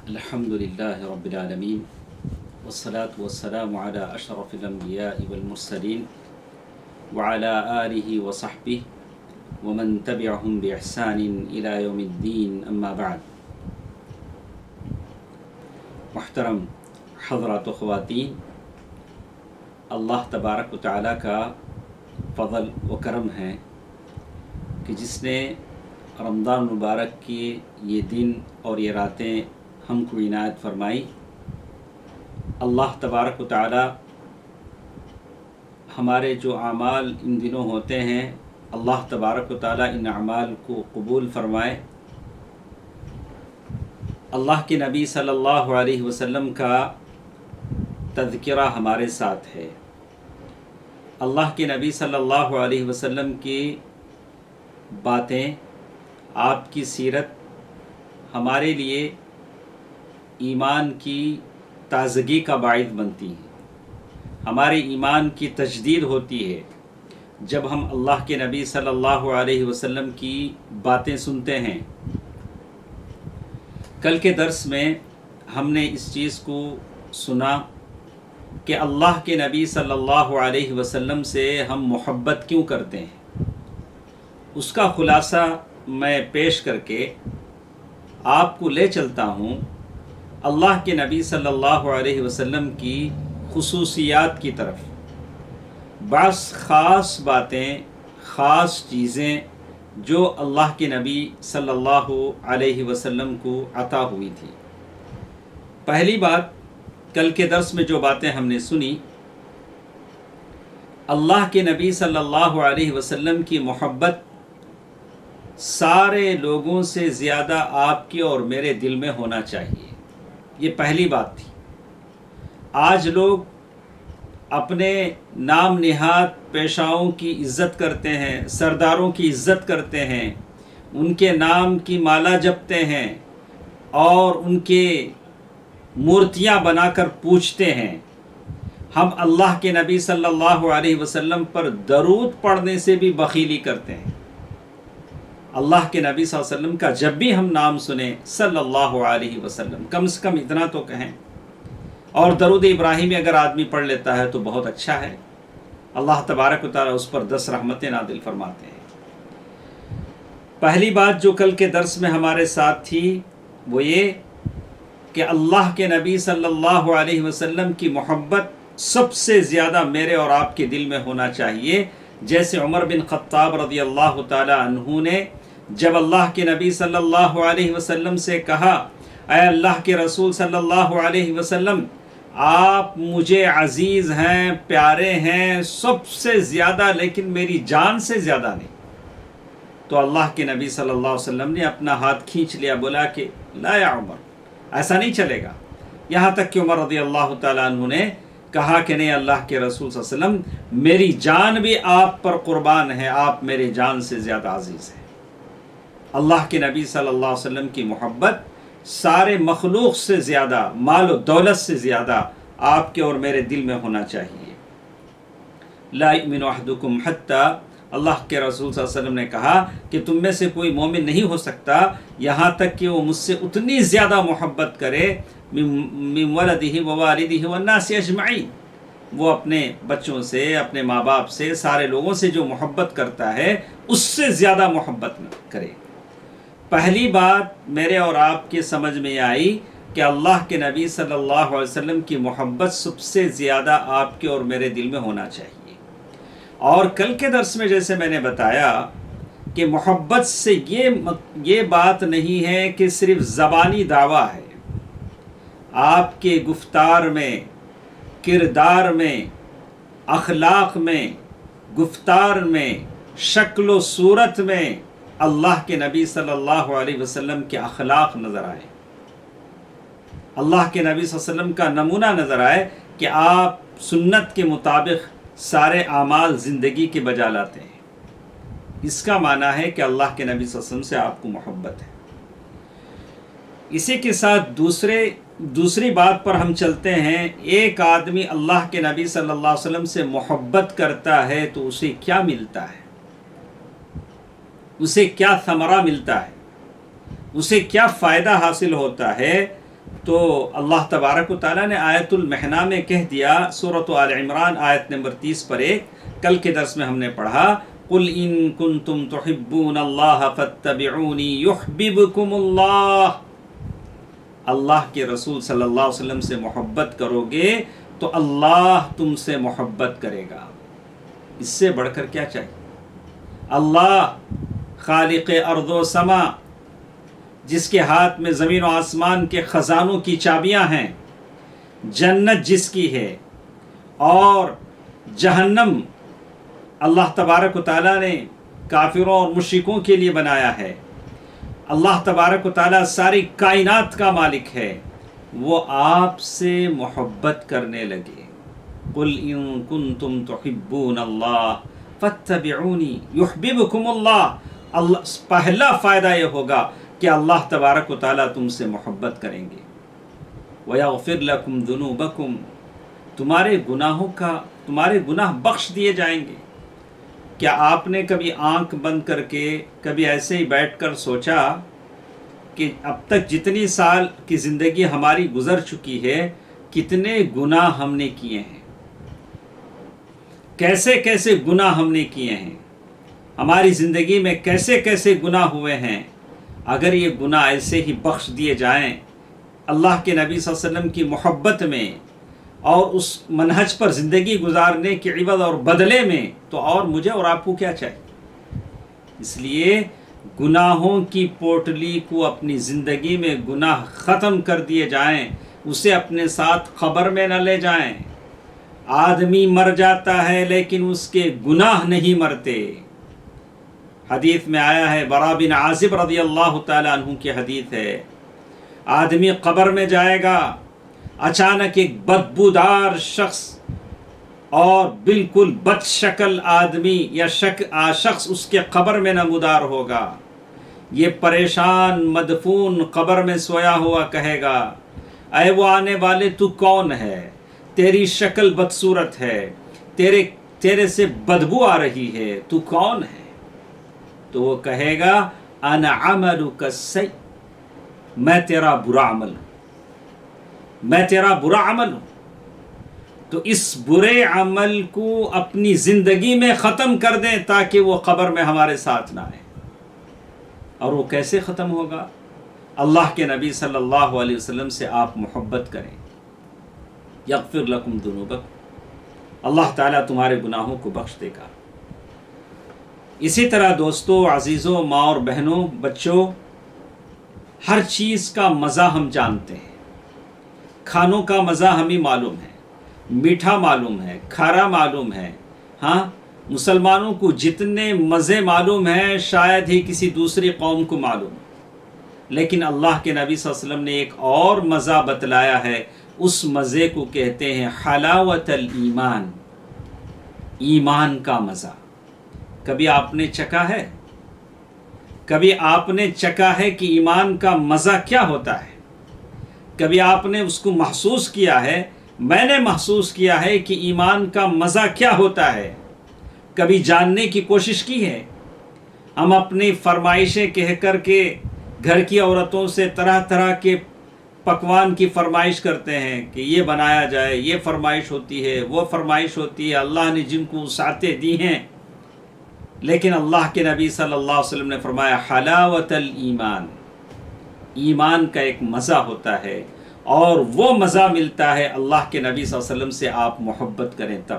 الحمد لله رب العالمين والصلاة والسلام على أشرف الأنبياء والمرسلين وعلى آله وصحبه ومن تبعهم بإحسان إلى يوم الدين أما بعد. محترم حضرات و خواتین، اللہ تبارک و تعالیٰ کا فضل و کرم ہے کہ جس نے رمضان مبارک کی یہ دن اور یہ راتیں ہم کو عنایت فرمائی. اللہ تبارک و تعالیٰ ہمارے جو اعمال ان دنوں ہوتے ہیں، اللہ تبارک و تعالیٰ ان اعمال کو قبول فرمائے. اللہ کے نبی صلی اللہ علیہ وسلم کا تذکرہ ہمارے ساتھ ہے. اللہ کے نبی صلی اللہ علیہ وسلم کی باتیں، آپ کی سیرت ہمارے لیے ایمان کی تازگی کا باعث بنتی ہے. ہمارے ایمان کی تجدید ہوتی ہے جب ہم اللہ کے نبی صلی اللہ علیہ وسلم کی باتیں سنتے ہیں. کل کے درس میں ہم نے اس چیز کو سنا کہ اللہ کے نبی صلی اللہ علیہ وسلم سے ہم محبت کیوں کرتے ہیں. اس کا خلاصہ میں پیش کر کے آپ کو لے چلتا ہوں اللہ کے نبی صلی اللہ علیہ وسلم کی خصوصیات کی طرف. بعض خاص باتیں، خاص چیزیں جو اللہ کے نبی صلی اللہ علیہ وسلم کو عطا ہوئی تھی. پہلی بات، کل کے درس میں جو باتیں ہم نے سنی، اللہ کے نبی صلی اللہ علیہ وسلم کی محبت سارے لوگوں سے زیادہ آپ کے اور میرے دل میں ہونا چاہیے. یہ پہلی بات تھی. آج لوگ اپنے نام نہاد پیشاؤں کی عزت کرتے ہیں، سرداروں کی عزت کرتے ہیں، ان کے نام کی مالا جپتے ہیں اور ان کے مورتیاں بنا کر پوجتے ہیں. ہم اللہ کے نبی صلی اللہ علیہ وسلم پر درود پڑھنے سے بھی بخیلی کرتے ہیں. اللہ کے نبی صلی اللہ علیہ وسلم کا جب بھی ہم نام سنیں صلی اللہ علیہ وسلم، کم سے کم اتنا تو کہیں. اور درود ابراہیمی اگر آدمی پڑھ لیتا ہے تو بہت اچھا ہے. اللہ تبارک و تعالیٰ اس پر 10 رحمتیں نازل فرماتے ہیں. پہلی بات جو کل کے درس میں ہمارے ساتھ تھی وہ یہ کہ اللہ کے نبی صلی اللہ علیہ وسلم کی محبت سب سے زیادہ میرے اور آپ کے دل میں ہونا چاہیے. جیسے عمر بن خطاب رضی اللہ تعالی عنہ نے جب اللہ کے نبی صلی اللہ علیہ وسلم سے کہا، اے اللہ کے رسول صلی اللہ علیہ وسلم، آپ مجھے عزیز ہیں، پیارے ہیں سب سے زیادہ، لیکن میری جان سے زیادہ نہیں. تو اللہ کے نبی صلی اللہ علیہ وسلم نے اپنا ہاتھ کھینچ لیا، بولا کہ لا یا عمر، ایسا نہیں چلے گا. یہاں تک کہ عمر رضی اللہ تعالیٰ عنہ نے کہا کہ نہیں، اللہ کے رسول صلی اللہ علیہ وسلم، میری جان بھی آپ پر قربان ہے، آپ میرے جان سے زیادہ عزیز ہیں. اللہ کے نبی صلی اللہ علیہ وسلم کی محبت سارے مخلوق سے زیادہ، مال و دولت سے زیادہ آپ کے اور میرے دل میں ہونا چاہیے. لا یؤمن احدکم حتی، اللہ کے رسول صلی اللہ علیہ وسلم نے کہا کہ تم میں سے کوئی مومن نہیں ہو سکتا یہاں تک کہ وہ مجھ سے اتنی زیادہ محبت کرے من ولدہ ووالدہ والناس اجمعین، وہ اپنے بچوں سے، اپنے ماں باپ سے، سارے لوگوں سے جو محبت کرتا ہے اس سے زیادہ محبت کرے. پہلی بات میرے اور آپ کے سمجھ میں آئی کہ اللہ کے نبی صلی اللہ علیہ وسلم کی محبت سب سے زیادہ آپ کے اور میرے دل میں ہونا چاہیے. اور کل کے درس میں جیسے میں نے بتایا کہ محبت سے یہ بات نہیں ہے کہ صرف زبانی دعویٰ ہے. آپ کے گفتار میں، کردار میں، اخلاق میں، گفتار میں، شکل و صورت میں اللہ کے نبی صلی اللہ علیہ وسلم کے اخلاق نظر آئے، اللہ کے نبی صلی اللہ علیہ وسلم کا نمونہ نظر آئے کہ آپ سنت کے مطابق سارے اعمال زندگی کے بجا لاتے ہیں. اس کا معنی ہے کہ اللہ کے نبی صلی اللہ علیہ وسلم سے آپ کو محبت ہے. اسی کے ساتھ دوسری بات پر ہم چلتے ہیں. ایک آدمی اللہ کے نبی صلی اللہ علیہ وسلم سے محبت کرتا ہے تو اسے کیا ملتا ہے، اسے کیا ثمرہ ملتا ہے، اسے کیا فائدہ حاصل ہوتا ہے. تو اللہ تبارک و تعالیٰ نے آیت المحنہ میں کہہ دیا، سورۃ آل عمران آیت نمبر 30 پر کل کے درس میں ہم نے پڑھا، قُلْ إِن كُنتُمْ تُحِبُّونَ اللَّهَ فَاتَّبِعُونِي يُحْبِبْكُمُ اللَّهُ، اللہ کے رسول صلی اللہ علیہ وسلم سے محبت کرو گے تو اللہ تم سے محبت کرے گا۔ اس سے بڑھ کر کیا چاہیے؟ اللہ خالق ارض و سما، جس کے ہاتھ میں زمین و آسمان کے خزانوں کی چابیاں ہیں، جنت جس کی ہے اور جہنم اللہ تبارک و تعالیٰ نے کافروں اور مشرکوں کے لیے بنایا ہے، اللہ تبارک و تعالیٰ ساری کائنات کا مالک ہے، وہ آپ سے محبت کرنے لگے۔ قُلْ إِن كُنتُمْ تُحِبُّونَ اللَّهَ فَاتَّبِعُونِي يُحْبِبْكُمُ اللَّهُ، اللہ پہلا فائدہ یہ ہوگا کہ اللہ تبارک و تعالیٰ تم سے محبت کریں گے۔ وَيَغْفِرْ لَكُمْ ذُنُوبَكُمْ، تمہارے گناہ بخش دیے جائیں گے۔ کیا آپ نے کبھی آنکھ بند کر کے کبھی ایسے ہی بیٹھ کر سوچا کہ اب تک جتنی سال کی زندگی ہماری گزر چکی ہے، کتنے گناہ ہم نے کیے ہیں، کیسے کیسے گناہ ہم نے کیے ہیں، ہماری زندگی میں کیسے کیسے گناہ ہوئے ہیں؟ اگر یہ گناہ ایسے ہی بخش دیے جائیں اللہ کے نبی صلی اللہ علیہ وسلم کی محبت میں اور اس منہج پر زندگی گزارنے کے عوض اور بدلے میں، تو اور مجھے اور آپ کو کیا چاہیے؟ اس لیے گناہوں کی پوٹلی کو اپنی زندگی میں گناہ ختم کر دیے جائیں، اسے اپنے ساتھ قبر میں نہ لے جائیں۔ آدمی مر جاتا ہے لیکن اس کے گناہ نہیں مرتے۔ حدیث میں آیا ہے، برا بن عازب رضی اللہ تعالیٰ عنہ کی حدیث ہے، آدمی قبر میں جائے گا، اچانک ایک بدبودار شخص اور بالکل بد شکل آدمی یا شخص اس کے قبر میں نمودار ہوگا۔ یہ پریشان مدفون قبر میں سویا ہوا کہے گا، اے وہ آنے والے، تو کون ہے؟ تیری شکل بدصورت ہے، تیرے سے بدبو آ رہی ہے، تو کون ہے؟ تو وہ کہے گا، انا عملک السیء، میں تیرا برا عمل ہوں، میں تیرا برا عمل ہوں۔ تو اس برے عمل کو اپنی زندگی میں ختم کر دیں تاکہ وہ قبر میں ہمارے ساتھ نہ آئے۔ اور وہ کیسے ختم ہوگا؟ اللہ کے نبی صلی اللہ علیہ وسلم سے آپ محبت کریں۔ یغفر لکم ذنوبکم، اللہ تعالیٰ تمہارے گناہوں کو بخش دے گا۔ اسی طرح دوستو، عزیزوں، ماں اور بہنوں، بچوں، ہر چیز کا مزہ ہم جانتے ہیں۔ کھانوں کا مزہ ہمیں معلوم ہے، میٹھا معلوم ہے، کھارا معلوم ہے۔ ہاں، مسلمانوں کو جتنے مزے معلوم ہیں شاید ہی کسی دوسری قوم کو معلوم، لیکن اللہ کے نبی صلی اللہ علیہ وسلم نے ایک اور مزہ بتلایا ہے، اس مزے کو کہتے ہیں حلاوت الایمان، ایمان کا مزہ۔ کبھی آپ نے چکھا ہے؟ کبھی آپ نے چکھا ہے کہ ایمان کا مزہ کیا ہوتا ہے؟ کبھی آپ نے اس کو محسوس کیا ہے؟ میں نے محسوس کیا ہے کہ ایمان کا مزہ کیا ہوتا ہے۔ کبھی جاننے کی کوشش کی ہے؟ ہم اپنی فرمائشیں کہہ کر کے گھر کی عورتوں سے طرح طرح کے پکوان کی فرمائش کرتے ہیں کہ یہ بنایا جائے، یہ فرمائش ہوتی ہے، وہ فرمائش ہوتی ہے، اللہ نے جن کو وسعتیں دی ہیں۔ لیکن اللہ کے نبی صلی اللہ علیہ وسلم نے فرمایا حلاوت الایمان، ایمان کا ایک مزہ ہوتا ہے، اور وہ مزہ ملتا ہے اللہ کے نبی صلی اللہ علیہ وسلم سے آپ محبت کریں تب۔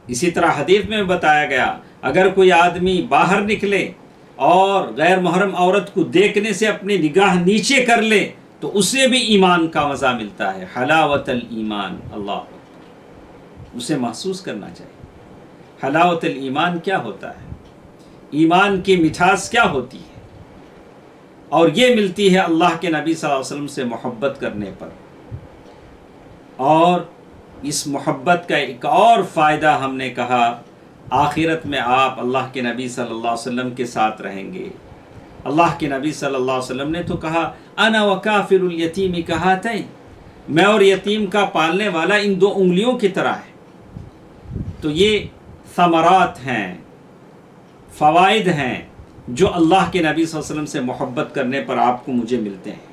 اسی طرح حدیث میں بتایا گیا، اگر کوئی آدمی باہر نکلے اور غیر محرم عورت کو دیکھنے سے اپنی نگاہ نیچے کر لے تو اسے بھی ایمان کا مزہ ملتا ہے، حلاوت الایمان۔ اللہ، اسے محسوس کرنا چاہیے۔ حلاوت الایمان کیا ہوتا ہے؟ ایمان کی مٹھاس کیا ہوتی ہے؟ اور یہ ملتی ہے اللہ کے نبی صلی اللہ علیہ وسلم سے محبت کرنے پر۔ اور اس محبت کا ایک اور فائدہ ہم نے کہا، آخرت میں آپ اللہ کے نبی صلی اللہ علیہ وسلم کے ساتھ رہیں گے۔ اللہ کے نبی صلی اللہ علیہ وسلم نے تو کہا، انا وکافر الیتیم کہاتین، میں اور یتیم کا پالنے والا ان دو انگلیوں کی طرح ہے۔ تو یہ ثمرات ہیں، فوائد ہیں جو اللہ کے نبی صلی اللہ علیہ وسلم سے محبت کرنے پر آپ کو مجھے ملتے ہیں۔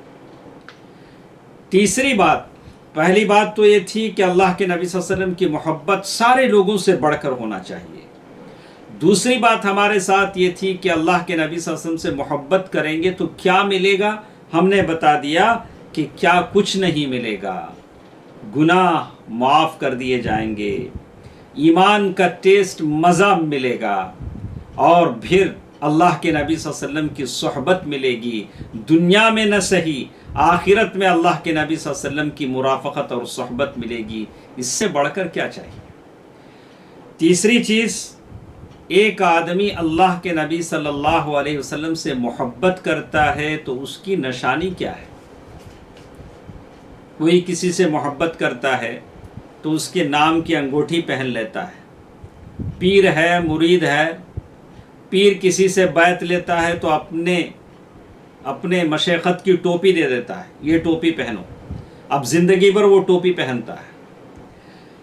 تیسری بات، پہلی بات تو یہ تھی کہ اللہ کے نبی صلی اللہ علیہ وسلم کی محبت سارے لوگوں سے بڑھ کر ہونا چاہیے۔ دوسری بات ہمارے ساتھ یہ تھی کہ اللہ کے نبی صلی اللہ علیہ وسلم سے محبت کریں گے تو کیا ملے گا؟ ہم نے بتا دیا کہ کیا کچھ نہیں ملے گا، گناہ معاف کر دیے جائیں گے، ایمان کا ٹیسٹ مزہ ملے گا، اور پھر اللہ کے نبی صلی اللہ علیہ وسلم کی صحبت ملے گی، دنیا میں نہ صحیح آخرت میں اللہ کے نبی صلی اللہ علیہ وسلم کی مرافقت اور صحبت ملے گی۔ اس سے بڑھ کر کیا چاہیے؟ تیسری چیز، ایک آدمی اللہ کے نبی صلی اللہ علیہ وسلم سے محبت کرتا ہے تو اس کی نشانی کیا ہے؟ کوئی کسی سے محبت کرتا ہے تو اس کے نام کی انگوٹھی پہن لیتا ہے، پیر ہے، مرید ہے، پیر کسی سے بیعت لیتا ہے تو اپنے مشیخت کی ٹوپی دے دیتا ہے، یہ ٹوپی پہنو، اب زندگی بھر وہ ٹوپی پہنتا ہے،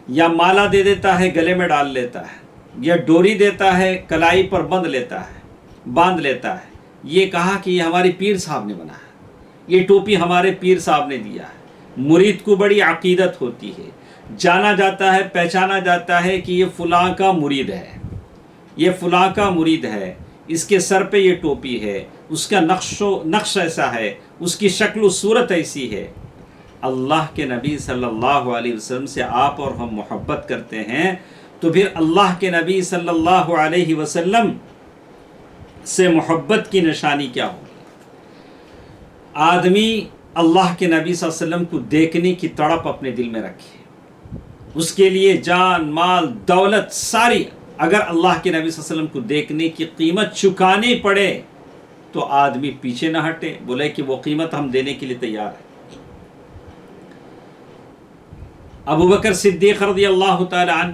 یا مالا دے دیتا ہے گلے میں ڈال لیتا ہے، یا ڈوری دیتا ہے کلائی پر باندھ لیتا ہے، یہ کہا کہ یہ ہماری پیر صاحب نے بنا ہے، یہ ٹوپی ہمارے پیر صاحب نے دیا ہے۔ مرید کو بڑی عقیدت ہوتی ہے، جانا جاتا ہے، پہچانا جاتا ہے کہ یہ فلاں کا مرید ہے، یہ فلاں کا مرید ہے، اس کے سر پہ یہ ٹوپی ہے، اس کا نقش ایسا ہے، اس کی شکل و صورت ایسی ہے۔ اللہ کے نبی صلی اللہ علیہ وسلم سے آپ اور ہم محبت کرتے ہیں تو پھر اللہ کے نبی صلی اللہ علیہ وسلم سے محبت کی نشانی کیا ہوگی؟ آدمی اللہ کے نبی صلی اللہ علیہ وسلم کو دیکھنے کی تڑپ اپنے دل میں رکھے، اس کے لیے جان، مال، دولت ساری، اگر اللہ کے نبی صلی اللہ علیہ وسلم کو دیکھنے کی قیمت چکانی پڑے تو آدمی پیچھے نہ ہٹے، بولے کہ وہ قیمت ہم دینے کے لیے تیار ہیں۔ ابو بکر صدیق رضی اللہ تعالی عنہ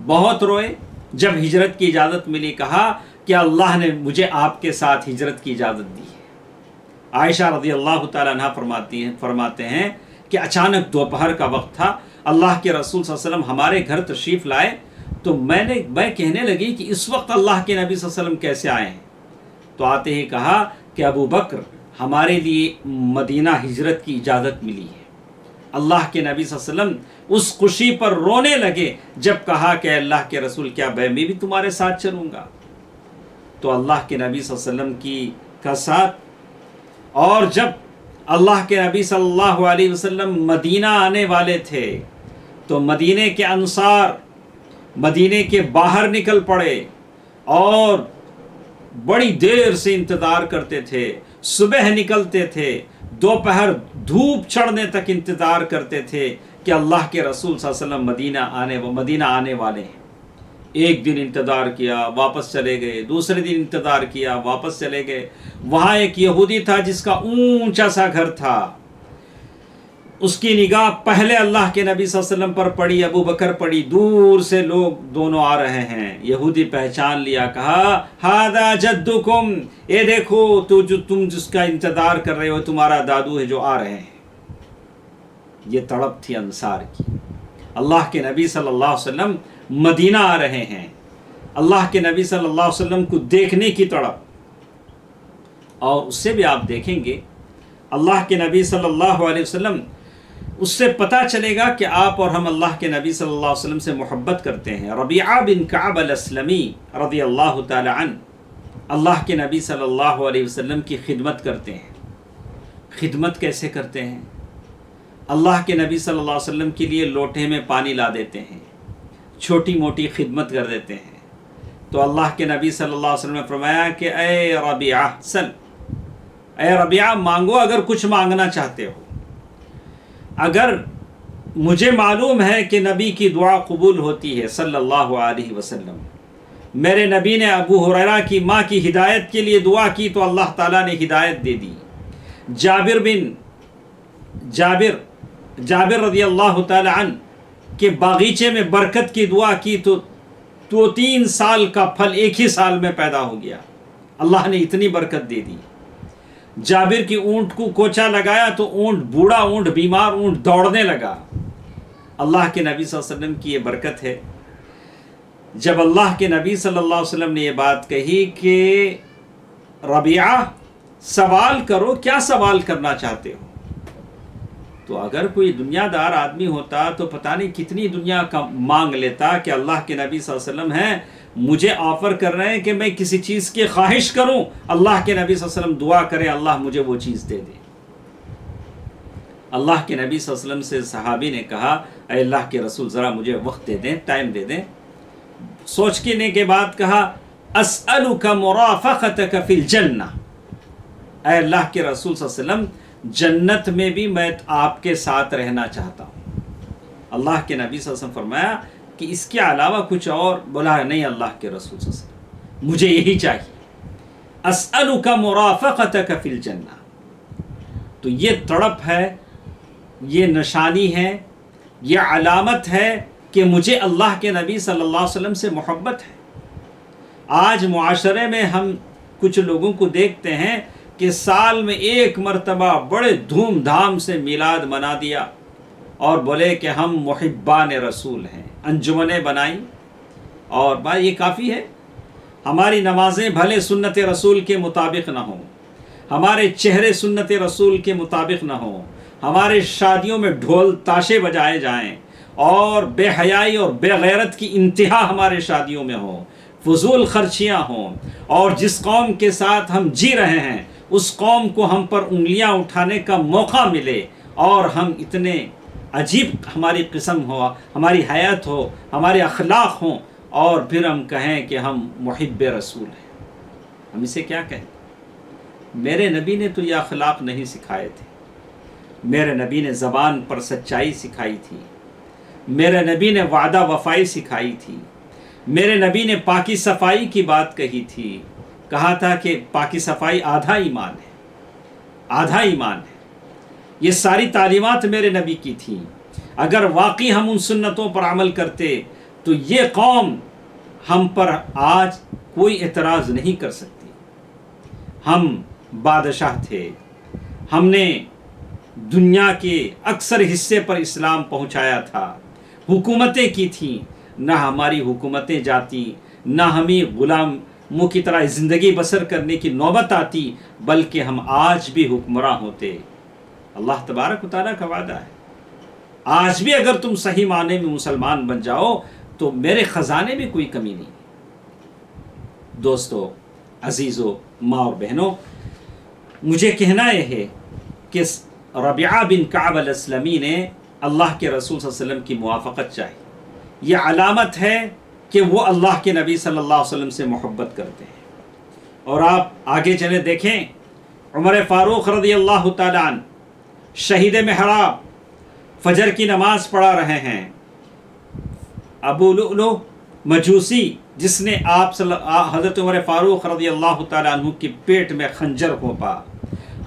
بہت روئے جب ہجرت کی اجازت ملی، کہا کہ اللہ نے مجھے آپ کے ساتھ ہجرت کی اجازت دی ہے۔ عائشہ رضی اللہ تعالی عنہ فرماتے ہیں کہ اچانک دوپہر کا وقت تھا، اللہ کے رسول صلی اللہ علیہ وسلم ہمارے گھر تشریف لائے تو میں کہنے لگی کہ اس وقت اللہ کے نبی صلی اللہ علیہ وسلم کیسے آئے ہیں؟ تو آتے ہی کہا کہ ابو بکر، ہمارے لیے مدینہ ہجرت کی اجازت ملی ہے۔ اللہ کے نبی صلی اللہ علیہ وسلم اس خوشی پر رونے لگے جب کہا کہ اللہ کے رسول، کیا میں بھی تمہارے ساتھ چلوں گا؟ تو اللہ کے نبی صلی اللہ علیہ وسلم کا ساتھ، اور جب اللہ کے نبی صلی اللہ علیہ وسلم مدینہ آنے والے تھے تو مدینے کے انصار مدینے کے باہر نکل پڑے اور بڑی دیر سے انتظار کرتے تھے، صبح نکلتے تھے، دوپہر دھوپ چڑھنے تک انتظار کرتے تھے کہ اللہ کے رسول صلی اللہ علیہ وسلم مدینہ آنے والے ہیں۔ ایک دن انتظار کیا، واپس چلے گئے، دوسرے دن انتظار کیا، واپس چلے گئے۔ وہاں ایک یہودی تھا جس کا اونچا سا گھر تھا، اس کی نگاہ پہلے اللہ کے نبی صلی اللہ علیہ وسلم پر پڑی، ابو بکر پڑی، دور سے لوگ دونوں آ رہے ہیں۔ یہودی پہچان لیا، کہا ہذا جدکم، اے دیکھو تو جو تم جس کا انتظار کر رہے ہو تمہارا دادو ہے جو آ رہے ہیں۔ یہ تڑپ تھی انصار کی، اللہ کے نبی صلی اللہ علیہ وسلم مدینہ آ رہے ہیں، اللہ کے نبی صلی اللہ علیہ وسلم کو دیکھنے کی تڑپ۔ اور اس سے بھی آپ دیکھیں گے اللہ کے نبی صلی اللہ علیہ وسلم، اس سے پتہ چلے گا کہ آپ اور ہم اللہ کے نبی صلی اللہ علیہ وسلم سے محبت کرتے ہیں۔ ربیعہ بن کعب الاسلمی رضی اللہ تعالی عنہ اللہ کے نبی صلی اللہ علیہ وسلم کی خدمت کرتے ہیں۔ خدمت کیسے کرتے ہیں؟ اللہ کے نبی صلی اللہ علیہ وسلم کے لیے لوٹے میں پانی لا دیتے ہیں، چھوٹی موٹی خدمت کر دیتے ہیں۔ تو اللہ کے نبی صلی اللہ علیہ وسلم نے فرمایا کہ اے ربیعہ سل، اے ربیعہ مانگو اگر کچھ مانگنا چاہتے ہو۔ اگر مجھے معلوم ہے کہ نبی کی دعا قبول ہوتی ہے صلی اللہ علیہ وسلم، میرے نبی نے ابو ہریرہ کی ماں کی ہدایت کے لیے دعا کی تو اللہ تعالیٰ نے ہدایت دے دی۔ جابر رضی اللہ تعالی عنہ کے باغیچے میں برکت کی دعا کی تو 3 سال کا پھل ایک ہی سال میں پیدا ہو گیا، اللہ نے اتنی برکت دے دی۔ جابر کی اونٹ کو کوچا لگایا تو اونٹ، بوڑھا اونٹ، بیمار اونٹ دوڑنے لگا۔ اللہ کے نبی صلی اللہ علیہ وسلم کی یہ برکت ہے۔ جب اللہ کے نبی صلی اللہ علیہ وسلم نے یہ بات کہی کہ ربیعہ سوال کرو، کیا سوال کرنا چاہتے ہو؟ تو اگر کوئی دنیا دار آدمی ہوتا تو پتہ نہیں کتنی دنیا کا مانگ لیتا کہ اللہ کے نبی صلی اللہ علیہ وسلم ہیں، مجھے آفر کر رہے ہیں کہ میں کسی چیز کی خواہش کروں، اللہ کے نبی صلی اللہ علیہ وسلم دعا کریں اللہ مجھے وہ چیز دے دے۔ اللہ کے نبی صلی اللہ علیہ وسلم سے صحابی نے کہا اے اللہ کے رسول ذرا مجھے وقت دے دیں، ٹائم دے دیں۔ سوچ کے کے بعد کہا اسألک مرافقتک فی الجنہ، اے اللہ کے رسول صلی اللہ علیہ وسلم جنت میں بھی میں آپ کے ساتھ رہنا چاہتا ہوں۔ اللہ کے نبی صلی اللہ علیہ وسلم فرمایا کہ اس کے علاوہ کچھ اور؟ بولا نہیں اللہ کے رسول صلی اللہ علیہ وسلم مجھے یہی چاہیے، اسألک مرافقتک فی الجنہ۔ تو یہ تڑپ ہے، یہ نشانی ہے، یہ علامت ہے کہ مجھے اللہ کے نبی صلی اللہ علیہ وسلم سے محبت ہے۔ آج معاشرے میں ہم کچھ لوگوں کو دیکھتے ہیں کہ سال میں ایک مرتبہ بڑے دھوم دھام سے میلاد منا دیا اور بولے کہ ہم محبان رسول ہیں، انجمنیں بنائیں، اور بھائی یہ کافی ہے؟ ہماری نمازیں بھلے سنت رسول کے مطابق نہ ہوں، ہمارے چہرے سنت رسول کے مطابق نہ ہوں، ہمارے شادیوں میں ڈھول تاشے بجائے جائیں اور بے حیائی اور بے غیرت کی انتہا ہمارے شادیوں میں ہوں، فضول خرچیاں ہوں، اور جس قوم کے ساتھ ہم جی رہے ہیں اس قوم کو ہم پر انگلیاں اٹھانے کا موقع ملے، اور ہم اتنے عجیب ہماری قسم ہو، ہماری حیات ہو، ہمارے اخلاق ہوں، اور پھر ہم کہیں کہ ہم محب رسول ہیں۔ ہم اسے کیا کہیں؟ میرے نبی نے تو یہ اخلاق نہیں سکھائے تھے، میرے نبی نے زبان پر سچائی سکھائی تھی، میرے نبی نے وعدہ وفائی سکھائی تھی، میرے نبی نے پاکی صفائی کی بات کہی تھی، کہا تھا کہ پاکی صفائی آدھا ایمان ہے، آدھا ایمان ہے۔ یہ ساری تعلیمات میرے نبی کی تھی۔ اگر واقعی ہم ان سنتوں پر عمل کرتے تو یہ قوم ہم پر آج کوئی اعتراض نہیں کر سکتی۔ ہم بادشاہ تھے، ہم نے دنیا کے اکثر حصے پر اسلام پہنچایا تھا، حکومتیں کی تھیں، نہ ہماری حکومتیں جاتی، نہ ہمیں غلاموں کی طرح زندگی بسر کرنے کی نوبت آتی، بلکہ ہم آج بھی حکمراں ہوتے۔ اللہ تبارک و تعالیٰ کا وعدہ ہے، آج بھی اگر تم صحیح معنی میں مسلمان بن جاؤ تو میرے خزانے میں کوئی کمی نہیں۔ دوستو، عزیزو، ماں اور بہنوں، مجھے کہنا یہ ہے کہ ربیعہ بن کعب الاسلمی نے اللہ کے رسول صلی اللہ علیہ وسلم کی موافقت چاہی۔ یہ علامت ہے کہ وہ اللہ کے نبی صلی اللہ علیہ وسلم سے محبت کرتے ہیں۔ اور آپ آگے چلے دیکھیں، عمر فاروق رضی اللہ تعالیٰ عنہ شہید محراب فجر کی نماز پڑھا رہے ہیں۔ ابو لؤلؤ مجوسی جس نے حضرت عمر فاروق رضی اللہ تعالیٰ عنہ کی پیٹ میں خنجر گھونپا،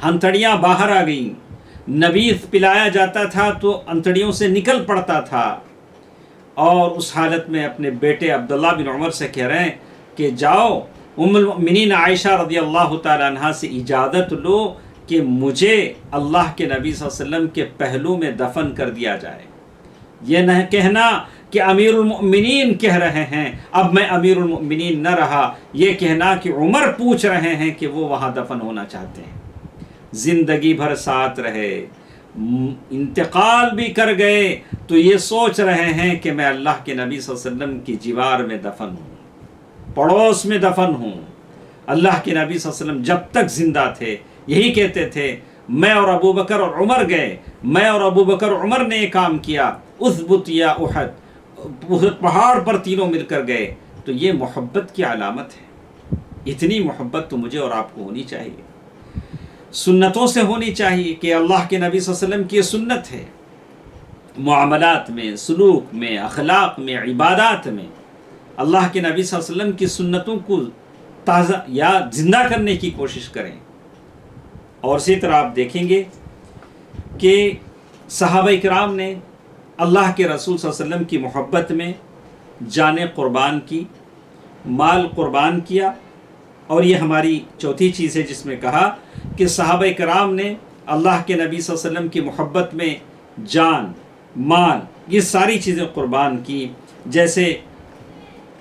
ہنتڑیاں باہر آ گئیں، نبیذ پلایا جاتا تھا تو انتڑیوں سے نکل پڑتا تھا، اور اس حالت میں اپنے بیٹے عبداللہ بن عمر سے کہہ رہے ہیں کہ جاؤ ام المؤمنین عائشہ رضی اللہ تعالیٰ عنہ سے اجازت لو کہ مجھے اللہ کے نبی صلی اللہ علیہ وسلم کے پہلو میں دفن کر دیا جائے۔ یہ نہ کہنا کہ امیر المؤمنین کہہ رہے ہیں اب میں امیر المؤمنین نہ رہا، یہ کہنا کہ عمر پوچھ رہے ہیں کہ وہ وہاں دفن ہونا چاہتے ہیں۔ زندگی بھر ساتھ رہے، انتقال بھی کر گئے تو یہ سوچ رہے ہیں کہ میں اللہ کے نبی صلی اللہ علیہ وسلم کی جوار میں دفن ہوں، پڑوس میں دفن ہوں۔ اللہ کے نبی صلی اللہ علیہ وسلم جب تک زندہ تھے یہی کہتے تھے، میں اور ابو بکر اور عمر گئے، میں اور ابو بکر اور عمر نے یہ کام کیا، اثبت یا احد پہاڑ پر تینوں مل کر گئے۔ تو یہ محبت کی علامت ہے۔ اتنی محبت تو مجھے اور آپ کو ہونی چاہیے، سنتوں سے ہونی چاہیے کہ اللہ کے نبی صلی اللہ علیہ وسلم کی یہ سنت ہے۔ معاملات میں، سلوک میں، اخلاق میں، عبادات میں اللہ کے نبی صلی اللہ علیہ وسلم کی سنتوں کو تازہ یا زندہ کرنے کی کوشش کریں۔ اور اسی طرح آپ دیکھیں گے کہ صحابہ کرام نے اللہ کے رسول صلی اللہ علیہ وسلم کی محبت میں جانیں قربان کی، مال قربان کیا۔ اور یہ ہماری چوتھی چیز ہے جس میں کہا کہ صحابہ کرام نے اللہ کے نبی صلی اللہ علیہ وسلم کی محبت میں جان، مال، یہ ساری چیزیں قربان کی۔ جیسے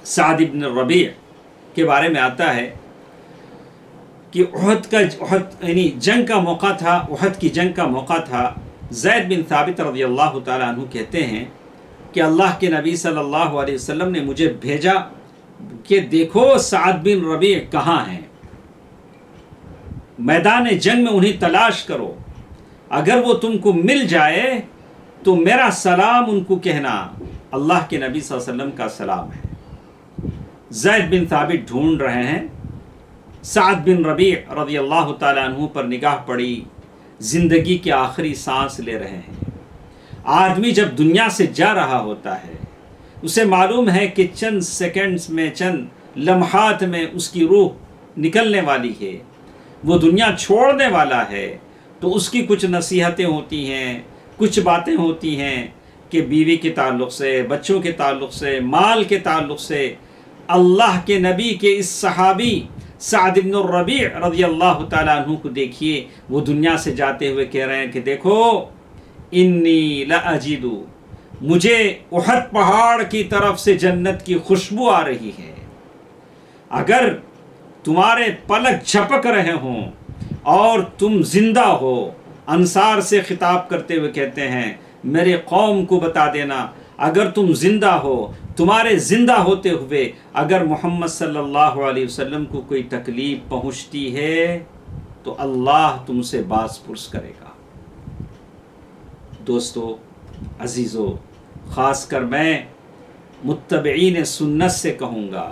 سعد بن ربیع کے بارے میں آتا ہے کہ احد یعنی جنگ کا موقع تھا، احد کی جنگ کا موقع تھا. زید بن ثابت رضی اللہ تعالیٰ عنہ کہتے ہیں کہ اللہ کے نبی صلی اللہ علیہ وسلم نے مجھے بھیجا کہ دیکھو سعد بن ربیع کہاں ہیں، میدان جنگ میں انہیں تلاش کرو، اگر وہ تم کو مل جائے تو میرا سلام ان کو کہنا، اللہ کے نبی صلی اللہ علیہ وسلم کا سلام ہے. زید بن ثابت ڈھونڈ رہے ہیں، سعد بن ربیع رضی اللہ تعالیٰ عنہ پر نگاہ پڑی، زندگی کے آخری سانس لے رہے ہیں. آدمی جب دنیا سے جا رہا ہوتا ہے اسے معلوم ہے کہ چند سیکنڈز میں، چند لمحات میں اس کی روح نکلنے والی ہے، وہ دنیا چھوڑنے والا ہے. تو اس کی کچھ نصیحتیں ہوتی ہیں، کچھ باتیں ہوتی ہیں کہ بیوی کے تعلق سے، بچوں کے تعلق سے، مال کے تعلق سے. اللہ کے نبی کے اس صحابی سعد بن الربیع رضی اللہ تعالیٰ عنہ کو دیکھیے، وہ دنیا سے جاتے ہوئے کہہ رہے ہیں کہ دیکھو انی لاجد، مجھے احد پہاڑ کی طرف سے جنت کی خوشبو آ رہی ہے. اگر تمہارے پلک جھپک رہے ہوں اور تم زندہ ہو، انصار سے خطاب کرتے ہوئے کہتے ہیں میرے قوم کو بتا دینا، اگر تم زندہ ہو، تمہارے زندہ ہوتے ہوئے اگر محمد صلی اللہ علیہ وسلم کو کوئی تکلیف پہنچتی ہے تو اللہ تم سے باز پرس کرے گا. دوستو عزیزو، خاص کر میں متبعین سنت سے کہوں گا،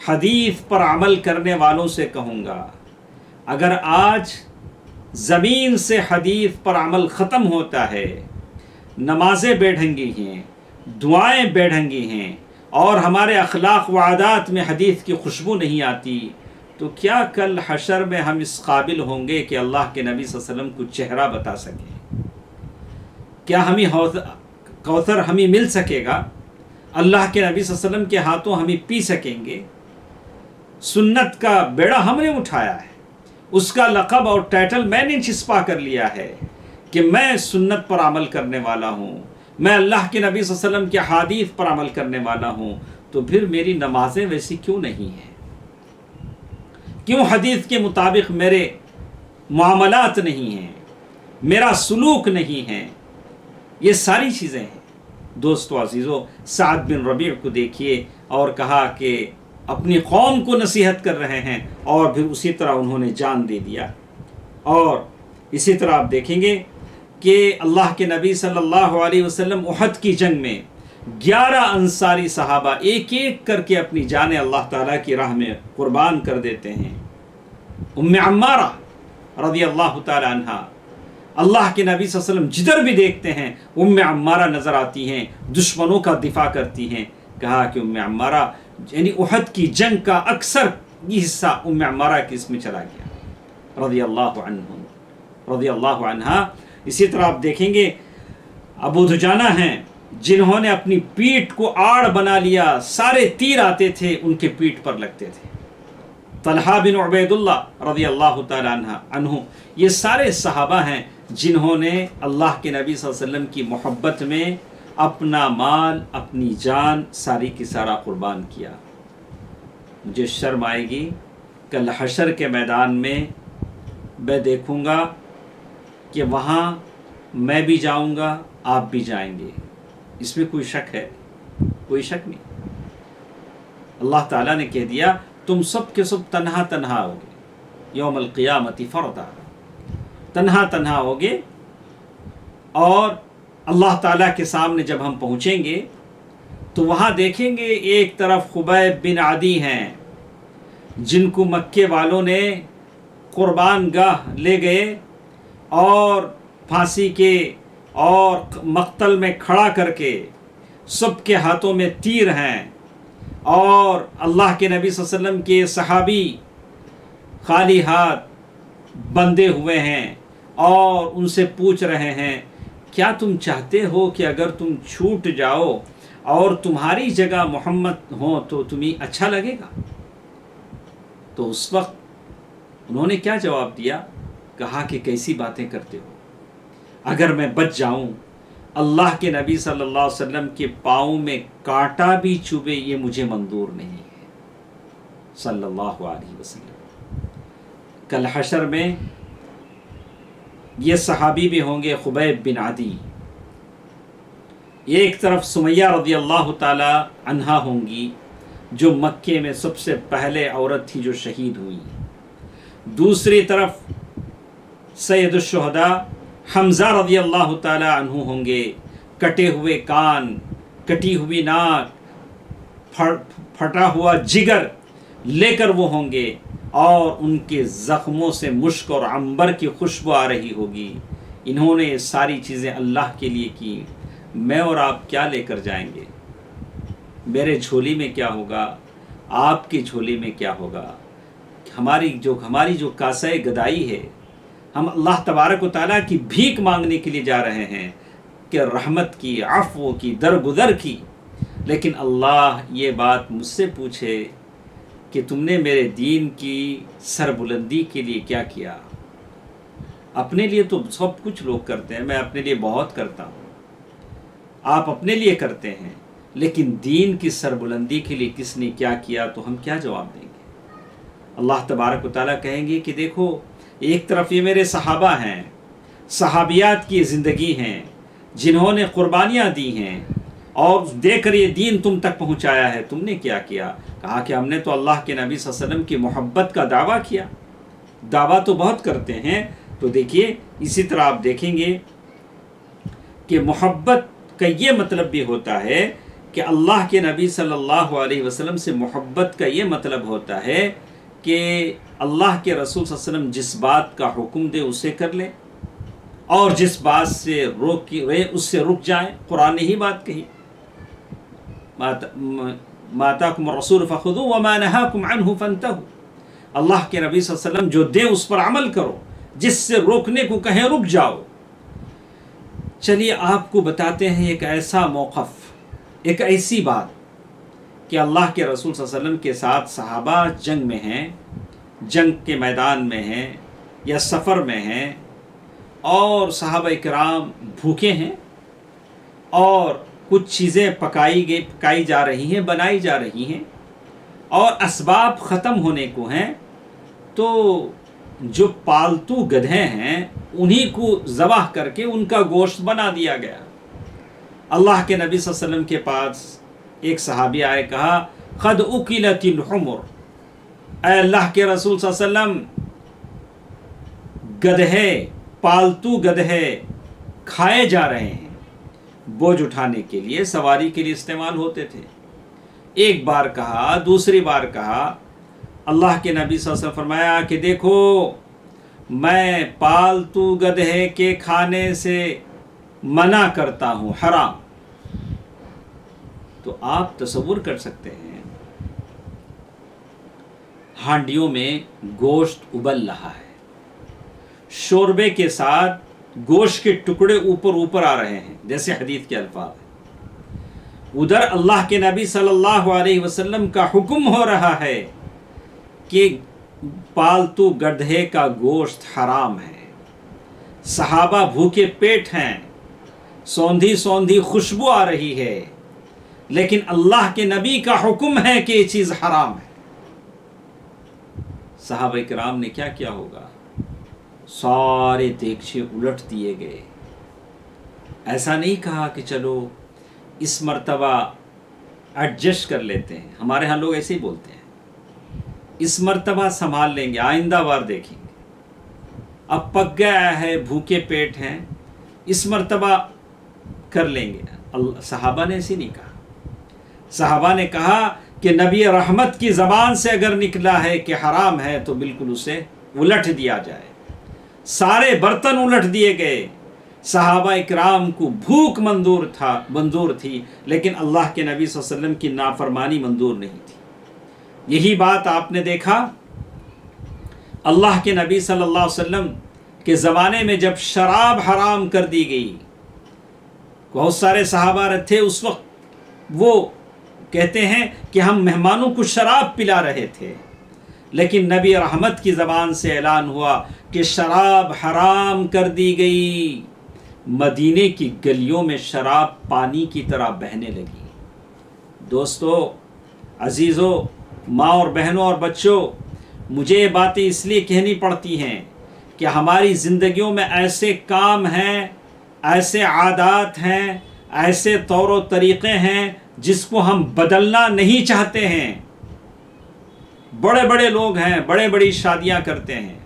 حدیث پر عمل کرنے والوں سے کہوں گا، اگر آج زمین سے حدیث پر عمل ختم ہوتا ہے، نمازیں بے ڈھنگی ہیں، دعائیں بے ڈھنگی ہیں، اور ہمارے اخلاق و عادات میں حدیث کی خوشبو نہیں آتی، تو کیا کل حشر میں ہم اس قابل ہوں گے کہ اللہ کے نبی صلی اللہ علیہ وسلم کو چہرہ بتا سکیں؟ کیا ہمیں کوثر ہمیں مل سکے گا؟ اللہ کے نبی صلی اللہ علیہ وسلم کے ہاتھوں ہمیں پی سکیں گے؟ سنت کا بیڑا ہم نے اٹھایا ہے، اس کا لقب اور ٹائٹل میں نے چسپا کر لیا ہے کہ میں سنت پر عمل کرنے والا ہوں، میں اللہ کے نبی صلی اللہ علیہ وسلم کے حدیث پر عمل کرنے والا ہوں. تو پھر میری نمازیں ویسی کیوں نہیں ہیں؟ کیوں حدیث کے مطابق میرے معاملات نہیں ہیں، میرا سلوک نہیں ہے؟ یہ ساری چیزیں ہیں. دوستو عزیزو، سعد بن ربیع کو دیکھیے اور کہا کہ اپنی قوم کو نصیحت کر رہے ہیں، اور پھر اسی طرح انہوں نے جان دے دیا. اور اسی طرح آپ دیکھیں گے کہ اللہ کے نبی صلی اللہ علیہ وسلم احد کی جنگ میں 11 انصاری صحابہ ایک ایک کر کے اپنی جانیں اللہ تعالیٰ کی راہ میں قربان کر دیتے ہیں. ام عمارہ رضی اللہ تعالیٰ عنہ، اللہ کے نبی صلی اللہ علیہ وسلم جدھر بھی دیکھتے ہیں ام عمارہ نظر آتی ہیں، دشمنوں کا دفاع کرتی ہیں. کہا کہ ام عمارہ، یعنی احد کی جنگ کا اکثر یہ حصہ ام عمارہ کے اس میں چلا گیا رضی اللہ عنہ. اسی طرح آپ دیکھیں گے ابو دجانہ ہیں جنہوں نے اپنی پیٹھ کو آڑ بنا لیا، سارے تیر آتے تھے ان کے پیٹھ پر لگتے تھے. طلحہ بن عبید اللہ رضی اللہ تعالیٰ عنہ، یہ سارے صحابہ ہیں جنہوں نے اللہ کے نبی صلی اللہ علیہ وسلم کی محبت میں اپنا مال، اپنی جان ساری کی سارا قربان کیا. مجھے شرم آئے گی کل حشر کے میدان میں میں دیکھوں گا کہ وہاں میں بھی جاؤں گا، آپ بھی جائیں گے. اس میں کوئی شک ہے؟ کوئی شک نہیں. اللہ تعالیٰ نے کہہ دیا تم سب کے سب تنہا تنہا ہوگے یوم القیامت فردا، تنہا تنہا ہوگے. اور اللہ تعالیٰ کے سامنے جب ہم پہنچیں گے تو وہاں دیکھیں گے ایک طرف خبیب بن عدی ہیں جن کو مکے والوں نے قربان گاہ لے گئے اور پھانسی کے اور مقتل میں کھڑا کر کے، سب کے ہاتھوں میں تیر ہیں، اور اللہ کے نبی صلی اللہ علیہ وسلم کے صحابی خالی ہاتھ بندھے ہوئے ہیں اور ان سے پوچھ رہے ہیں کیا تم چاہتے ہو کہ اگر تم چھوٹ جاؤ اور تمہاری جگہ محمد ہوں تو تمہیں اچھا لگے گا؟ تو اس وقت انہوں نے کیا جواب دیا؟ کہا کہ کیسی باتیں کرتے ہو، اگر میں بچ جاؤں، اللہ کے نبی صلی اللہ علیہ وسلم کے پاؤں میں کانٹا بھی چبھے یہ مجھے منظور نہیں ہے صلی اللہ علیہ وسلم. کل حشر میں یہ صحابی بھی ہوں گے خبیب بن عدی، ایک طرف سمیہ رضی اللہ تعالی عنہا ہوں گی جو مکے میں سب سے پہلے عورت تھی جو شہید ہوئی، دوسری طرف سید الشہداء حمزہ رضی اللہ تعالی عنہ ہوں گے، کٹے ہوئے کان، کٹی ہوئی ناک، پھٹا ہوا جگر لے کر وہ ہوں گے، اور ان کے زخموں سے مشک اور عنبر کی خوشبو آ رہی ہوگی۔ انہوں نے یہ ساری چیزیں اللہ کے لیے کی، میں اور آپ کیا لے کر جائیں گے؟ میرے جھولی میں کیا ہوگا؟ آپ کی جھولی میں کیا ہوگا؟ ہماری جو کاسہ گدائی ہے، ہم اللہ تبارک و تعالیٰ کی بھیک مانگنے کے لیے جا رہے ہیں کہ رحمت کی، عفو کی، درگزر کی، لیکن اللہ یہ بات مجھ سے پوچھے کہ تم نے میرے دین کی سربلندی کے لیے کیا کیا؟ اپنے لیے تو سب کچھ لوگ کرتے ہیں، میں اپنے لیے بہت کرتا ہوں، آپ اپنے لیے کرتے ہیں، لیکن دین کی سربلندی کے لیے کس نے کیا کیا؟ تو ہم کیا جواب دیں گے؟ اللہ تبارک و تعالیٰ کہیں گے کہ دیکھو، ایک طرف یہ میرے صحابہ ہیں، صحابیات کی زندگی ہیں جنہوں نے قربانیاں دی ہیں اور دے کر یہ دین تم تک پہنچایا ہے، تم نے کیا کیا؟ کہا کہ ہم نے تو اللہ کے نبی صلی اللہ علیہ وسلم کی محبت کا دعویٰ کیا۔ دعویٰ تو بہت کرتے ہیں، تو دیکھیے اسی طرح آپ دیکھیں گے کہ محبت کا یہ مطلب بھی ہوتا ہے کہ اللہ کے نبی صلی اللہ علیہ وسلم سے محبت کا یہ مطلب ہوتا ہے کہ اللہ کے رسول صلی اللہ علیہ وسلم جس بات کا حکم دے اسے کر لے، اور جس بات سے روک رہے اس سے رک جائیں۔ قرآن نے ہی بات کہی، ما آتاکم الرسول فخذوہ وما نہاکم عنہ فانتہوا، اللہ کے نبی صلی اللہ علیہ وسلم جو دیں اس پر عمل کرو، جس سے روکنے کو کہیں رک جاؤ۔ چلیے آپ کو بتاتے ہیں ایک ایسا موقف، ایک ایسی بات کہ اللہ کے رسول صلی اللہ علیہ وسلم کے ساتھ صحابہ جنگ میں ہیں، جنگ کے میدان میں ہیں یا سفر میں ہیں، اور صحابہ کرام بھوکے ہیں اور کچھ چیزیں پکائی جا رہی ہیں، بنائی جا رہی ہیں، اور اسباب ختم ہونے کو ہیں، تو جو پالتو گدھے ہیں انہی کو ذبح کر کے ان کا گوشت بنا دیا گیا۔ اللہ کے نبی صلی اللہ علیہ وسلم کے پاس ایک صحابی آئے، کہا قد اکلت الحمر، اے اللہ کے رسول صلی اللہ علیہ وسلم، گدھے، پالتو گدھے کھائے جا رہے ہیں، بوجھ اٹھانے کے لیے، سواری کے لیے استعمال ہوتے تھے۔ ایک بار کہا، دوسری بار کہا، اللہ کے نبی صلی اللہ علیہ وسلم فرمایا کہ دیکھو، میں پالتو گدھے کے کھانے سے منع کرتا ہوں، حرام۔ تو آپ تصور کر سکتے ہیں، ہانڈیوں میں گوشت ابل رہا ہے، شوربے کے ساتھ گوشت کے ٹکڑے اوپر آ رہے ہیں، جیسے حدیث کے الفاظ ہیں۔ ادھر اللہ کے نبی صلی اللہ علیہ وسلم کا حکم ہو رہا ہے کہ پالتو گدھے کا گوشت حرام ہے، صحابہ بھوکے پیٹ ہیں، سوندھی سوندھی خوشبو آ رہی ہے، لیکن اللہ کے نبی کا حکم ہے کہ یہ چیز حرام ہے۔ صحابہ کرام نے کیا کیا ہوگا؟ سارے دیگچے الٹ دیے گئے۔ ایسا نہیں کہا کہ چلو اس مرتبہ ایڈجسٹ کر لیتے ہیں، ہمارے ہاں لوگ ایسے ہی بولتے ہیں، اس مرتبہ سنبھال لیں گے، آئندہ بار دیکھیں گے، اب پک گیا ہے، بھوکے پیٹ ہیں، اس مرتبہ کر لیں گے۔ صحابہ نے ایسے نہیں کہا، صحابہ نے کہا کہ نبی رحمت کی زبان سے اگر نکلا ہے کہ حرام ہے تو بالکل اسے الٹ دیا جائے۔ سارے برتن الٹ دیے گئے۔ صحابہ اکرام کو بھوک منظور تھی، لیکن اللہ کے نبی صلی اللہ علیہ وسلم کی نافرمانی منظور نہیں تھی۔ یہی بات آپ نے دیکھا اللہ کے نبی صلی اللہ علیہ وسلم کے زمانے میں جب شراب حرام کر دی گئی، بہت سارے صحابہ تھے اس وقت، وہ کہتے ہیں کہ ہم مہمانوں کو شراب پلا رہے تھے، لیکن نبی رحمت کی زبان سے اعلان ہوا کہ شراب حرام کر دی گئی۔ مدینے کی گلیوں میں شراب پانی کی طرح بہنے لگی۔ دوستو، عزیزو، ماں اور بہنوں اور بچوں، مجھے یہ باتیں اس لیے کہنی پڑتی ہیں کہ ہماری زندگیوں میں ایسے کام ہیں، ایسے عادات ہیں، ایسے طور و طریقے ہیں جس کو ہم بدلنا نہیں چاہتے ہیں۔ بڑے بڑے لوگ ہیں، بڑے بڑی شادیاں کرتے ہیں،